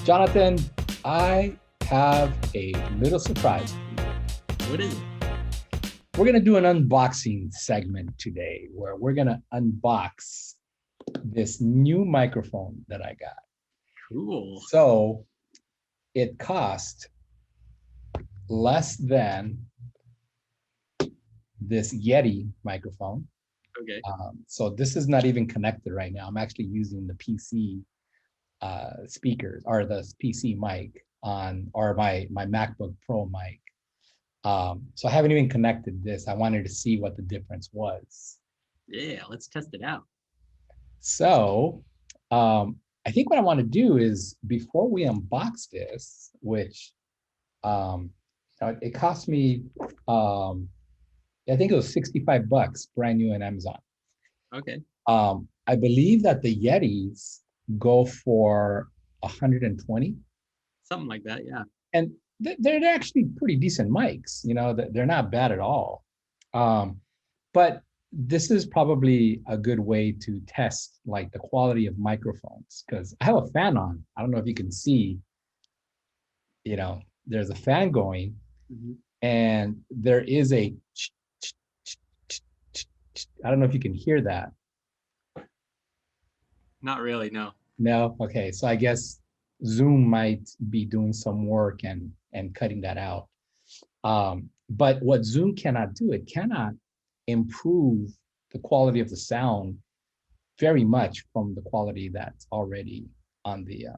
Jonathan, I have a little surprise for you. What is it? We're going to do an unboxing segment today where we're going to unbox this new microphone that I got. Cool. So it cost less than this Yeti microphone. Okay. So this is not even connected right now. I'm actually using the PC speakers or the PC mic on, or my MacBook Pro mic. So I haven't even connected this. I wanted to see what the difference was. Yeah, let's test it out. So I think what I want to do is, before we unbox this, which it cost me, I think it was $65 brand new on Amazon. Okay. I believe that the Yetis go for 120. Something like that, yeah. And they're actually pretty decent mics. You know, they're not bad at all. But this is probably a good way to test like the quality of microphones, because I have a fan on. I don't know if you can see, you know, there's a fan going, and there is a, I don't know if you can hear that. Not really, no. No? Okay, so I guess Zoom might be doing some work and cutting that out. But what Zoom cannot do, it cannot improve the quality of the sound very much from the quality that's already on the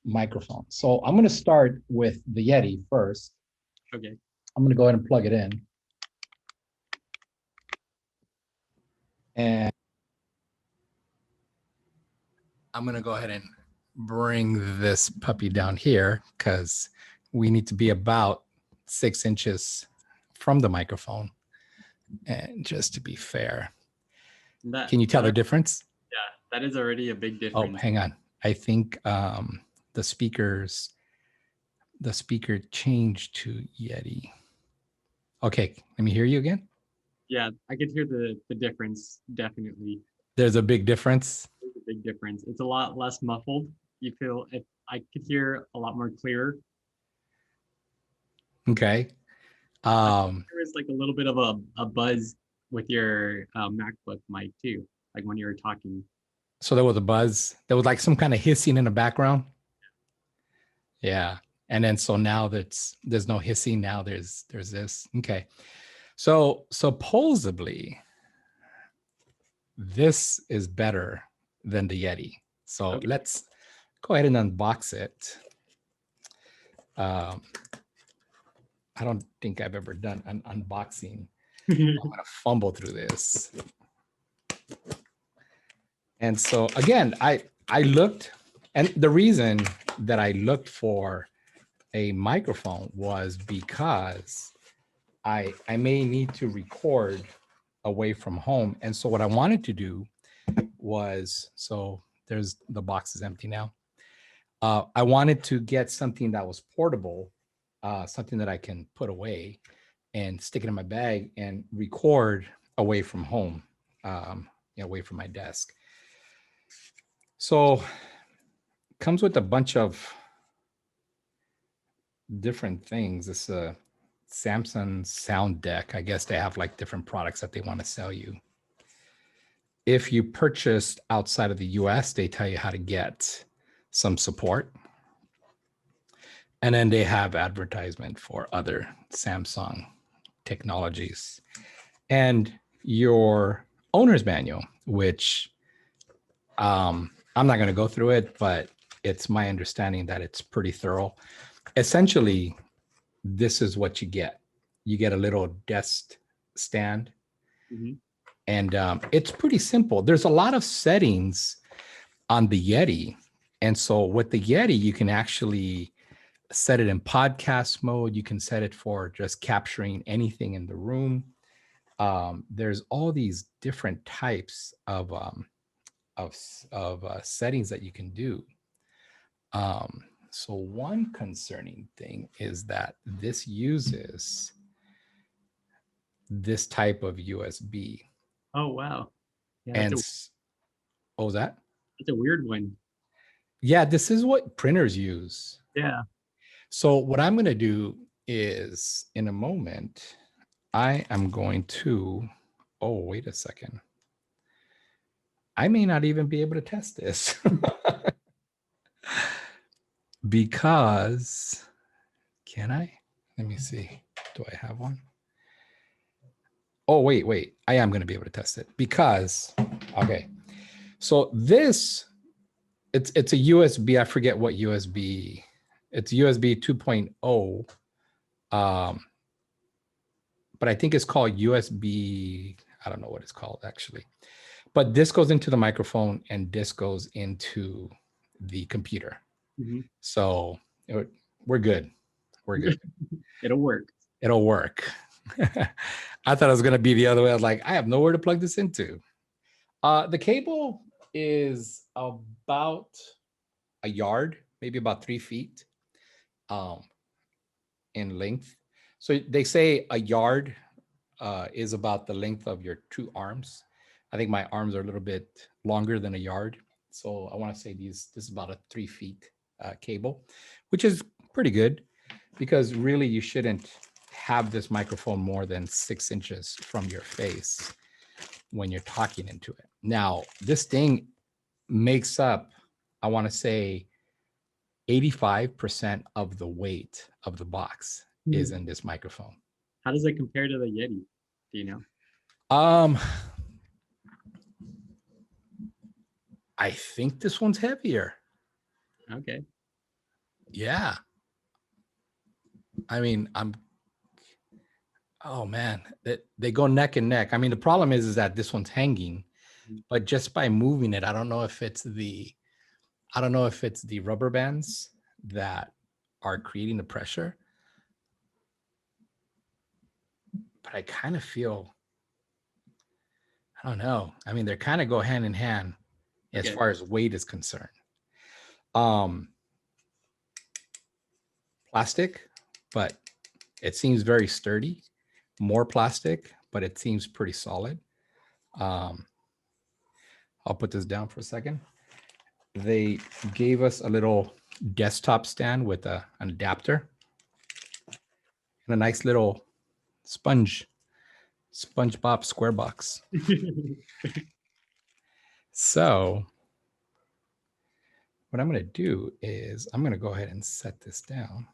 microphone. So I'm going to start with the Yeti first. Okay. I'm going to go ahead and plug it in. And I'm going to go ahead and bring this puppy down here, because we need to be about 6 inches from the microphone. And just to be fair, can you tell the difference? Yeah, that is already a big difference. Oh, hang on. I think the speaker changed to Yeti. Okay, let me hear you again. Yeah, I could hear the difference, definitely. There's a big difference. There's a big difference. It's a lot less muffled. You feel it. I could hear a lot more clearer. Okay. There is like a little bit of a buzz with your MacBook mic too, like when you were talking. So there was a buzz. There was like some kind of hissing in the background. Yeah. And then so now there's no hissing. Now there's this. Okay. So supposedly this is better than the Yeti. So Okay. Let's go ahead and unbox it. I don't think I've ever done an unboxing. I'm going to fumble through this. And so again, I looked, and the reason that I looked for a microphone was because I may need to record away from home. And so what I wanted to do was, so there's the box is empty now. I wanted to get something that was portable, something that I can put away and stick it in my bag and record away from home, away from my desk. So it comes with a bunch of different things. It's a Samsung sound deck. I guess they have like different products that they want to sell you. If you purchased outside of the US, they tell you how to get some support. And then they have advertisement for other Samsung technologies. And your owner's manual, which I'm not going to go through it, but it's my understanding that it's pretty thorough. Essentially, this is what you get. You get a little desk stand. And it's pretty simple. There's a lot of settings on the Yeti. And so with the Yeti, you can actually set it in podcast mode. You can set it for just capturing anything in the room. There's all these different types of settings that you can do. So one concerning thing is that this uses this type of USB. Oh, wow. Yeah, And what was that? It's a weird one. Yeah, this is what printers use. Yeah. So what I'm going to do is in a moment, I am going to, oh, wait a second. I may not even be able to test this because, can I? Let me see. Do I have one? Oh, wait. I am going to be able to test it because, okay. So this, it's a USB. I forget what USB. It's USB 2.0. But I think it's called USB. I don't know what it's called actually. But this goes into the microphone and this goes into the computer. Mm-hmm. So we're good. We're good. It'll work. It'll work. I thought it was going to be the other way. I was like, I have nowhere to plug this into. The cable is about a yard, maybe about 3 feet in length. So they say a yard is about the length of your 2 arms. I think my arms are a little bit longer than a yard. So I want to say this is about a 3 feet cable, which is pretty good because really you shouldn't have this microphone more than 6 inches from your face when you're talking into it. Now, this thing makes up, I want to say 85% of the weight of the box is in this microphone. How does it compare to the Yeti? Do you know? I think this one's heavier. Okay. Yeah. I mean, oh man, they go neck and neck. I mean, the problem is that this one's hanging, but just by moving it, I don't know if it's the rubber bands that are creating the pressure, but I kind of feel, I don't know. I mean, they kind of go hand in hand as far as weight is concerned. Plastic, but it seems very sturdy. More plastic, but it seems pretty solid. I'll put this down for a second. They gave us a little desktop stand with an adapter and a nice little SpongeBob square box. So what I'm going to do is I'm going to go ahead and set this down.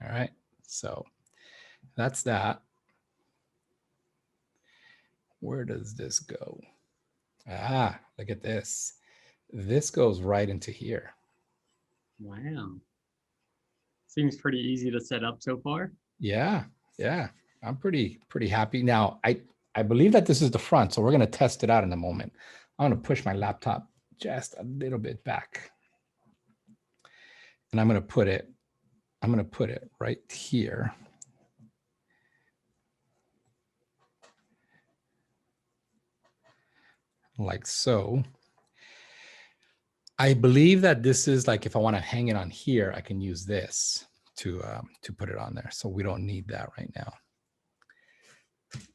All right. So that's that. Where does this go? Ah, look at this. This goes right into here. Wow. Seems pretty easy to set up so far. Yeah. I'm pretty happy. Now, I believe that this is the front, so we're going to test it out in a moment. I'm going to push my laptop just a little bit back. And I'm going to put it right here. Like so. I believe that this is like, if I want to hang it on here, I can use this to put it on there. So we don't need that right now.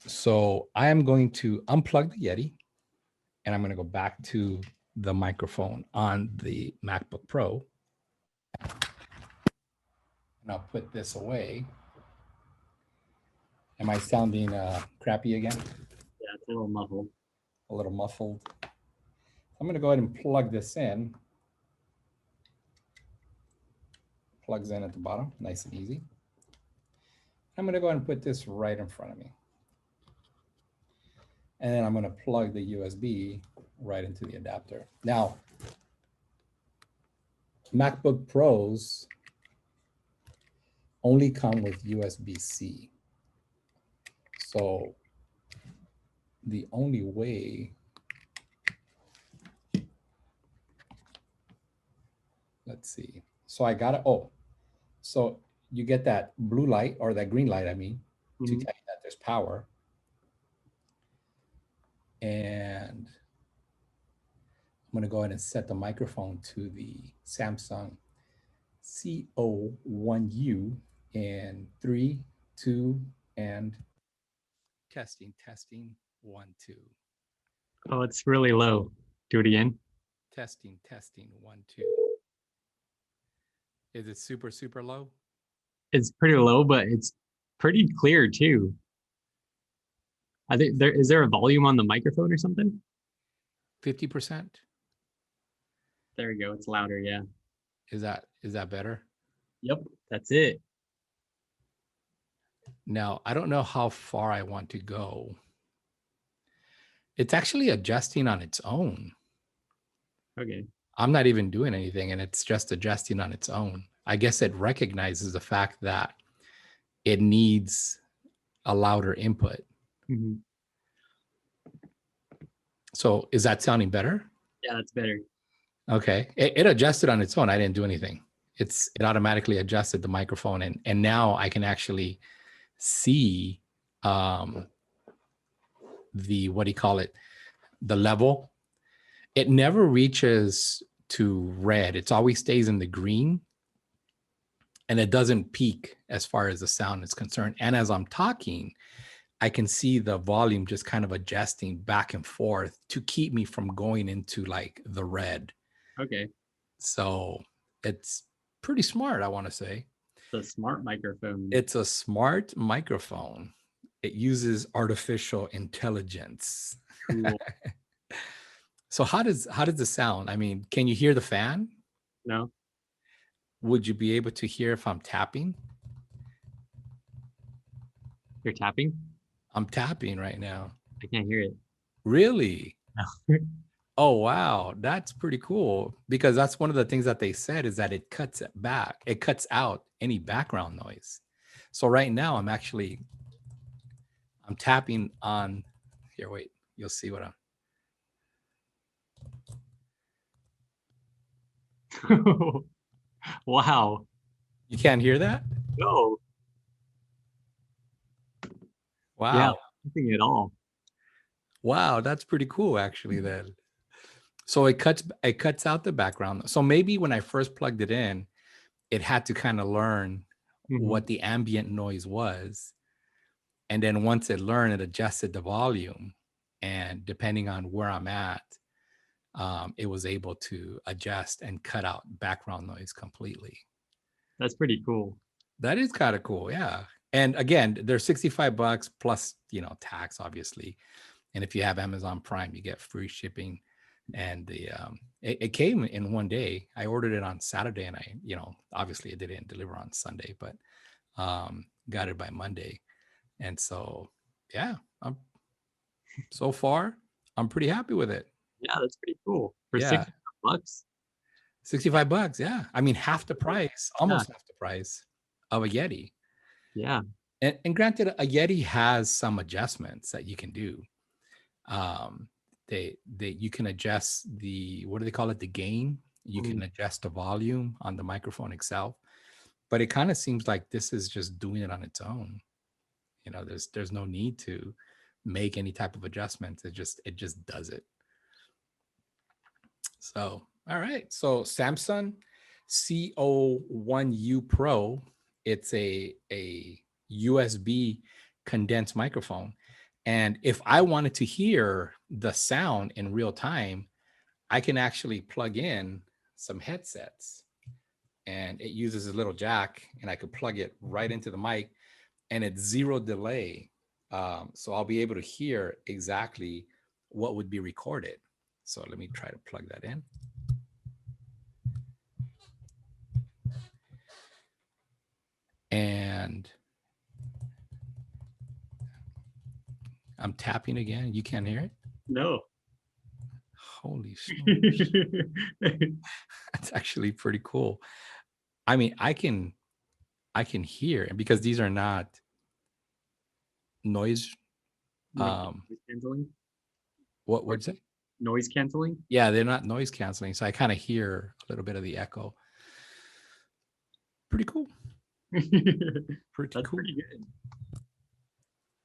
So I am going to unplug the Yeti and I'm going to go back to the microphone on the MacBook Pro. And I'll put this away. Am I sounding crappy again? Yeah, it's a little muffled. A little muffled. I'm going to go ahead and plug this in. Plugs in at the bottom, nice and easy. I'm going to go ahead and put this right in front of me. And then I'm going to plug the USB right into the adapter. Now, MacBook Pros only come with USB-C. So the only way, let's see. So I got it. Oh, so you get that blue light or that green light, I mean, to tell you that there's power. And I'm going to go ahead and set the microphone to the Samsung CO1U in 3, 2, and testing, 1, 2. Oh, it's really low. Do it again. Testing, 1, 2. Is it super, super low? It's pretty low, but it's pretty clear too. I think is there a volume on the microphone or something? 50%? There we go. It's louder. Yeah. Is that better? Yep. That's it. Now, I don't know how far I want to go. It's actually adjusting on its own. Okay. I'm not even doing anything, and it's just adjusting on its own. I guess it recognizes the fact that it needs a louder input. Mhm. So is that sounding better? Yeah, that's better. Okay. It adjusted on its own. I didn't do anything. It automatically adjusted the microphone, and now I can actually see the, what do you call it? The level. It never reaches to red. It always stays in the green, and it doesn't peak as far as the sound is concerned. And as I'm talking, I can see the volume just kind of adjusting back and forth to keep me from going into like the red. Okay. So it's pretty smart, I want to say. The smart microphone. It's a smart microphone. It uses artificial intelligence. Cool. So how does it sound? I mean, can you hear the fan? No. Would you be able to hear if I'm tapping? You're tapping? I'm tapping right now. I can't hear it. Really? No. Oh, wow. That's pretty cool, because that's one of the things that they said is that it cuts it back. It cuts out any background noise. So right now I'm tapping on here. Wait, you'll see what Wow. you can't hear that? No. Wow. Yeah, nothing at all. Wow, that's pretty cool actually then. So it cuts out the background. So maybe when I first plugged it in, it had to kind of learn what the ambient noise was. And then once it learned, it adjusted the volume. And depending on where I'm at, it was able to adjust and cut out background noise completely. That's pretty cool. That is kind of cool. Yeah. And again, they're $65 plus, tax, obviously. And if you have Amazon Prime, you get free shipping. And it came in one day. I ordered it on Saturday, and I, obviously it didn't deliver on Sunday, but got it by Monday. And so, yeah, so far I'm pretty happy with it. Yeah, that's pretty cool. For Yeah. $65. $65. Yeah. I mean, half the price, almost half the price of a Yeti. Yeah. And granted, a Yeti has some adjustments that you can do. You can adjust the, what do they call it? The gain. You can adjust the volume on the microphone itself, but it kind of seems like this is just doing it on its own. There's no need to make any type of adjustments. It just does it. So, all right. So Samsung CO1U Pro, it's a USB condensed microphone. And if I wanted to hear the sound in real time, I can actually plug in some headsets, and it uses a little jack, and I could plug it right into the mic, and it's zero delay. So I'll be able to hear exactly what would be recorded. So let me try to plug that in. And I'm tapping again. You can't hear it? No. Holy smokes. That's actually pretty cool. I mean, I can hear, because these are not noise. Noise canceling? What'd you say? Noise canceling? Yeah, they're not noise canceling. So I kind of hear a little bit of the echo. Pretty cool. That's cool. pretty good.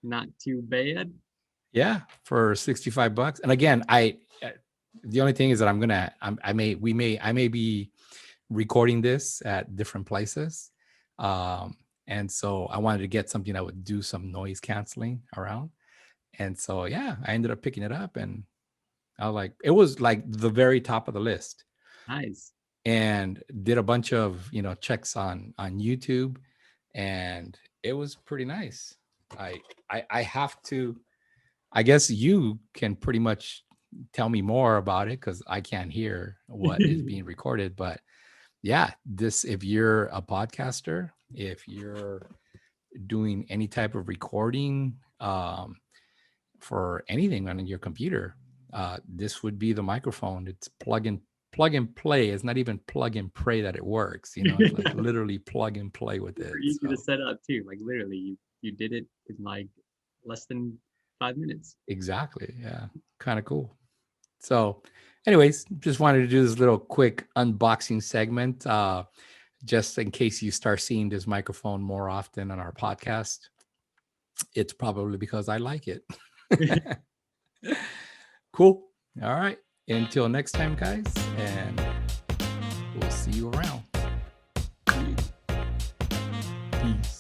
Not too bad. Yeah, for $65. And again, the only thing is that I may be recording this at different places. And so I wanted to get something that would do some noise canceling around. And so, yeah, I ended up picking it up, and I was like, it was like the very top of the list. Nice. and did a bunch of checks on YouTube, and it was pretty nice. I have to. I guess you can pretty much tell me more about it because I can't hear what is being recorded. But yeah, if you're a podcaster, if you're doing any type of recording for anything on your computer, this would be the microphone. It's plug and play. It's not even plug and pray that it works. It's like literally plug and play with it. Super easy to set up too. Like literally, you did it in like less than 5 minutes. Exactly. Yeah. Kind of cool. So anyways, just wanted to do this little quick unboxing segment, just in case you start seeing this microphone more often on our podcast. It's probably because I like it. Cool. All right. Until next time, guys, and we'll see you around. Peace.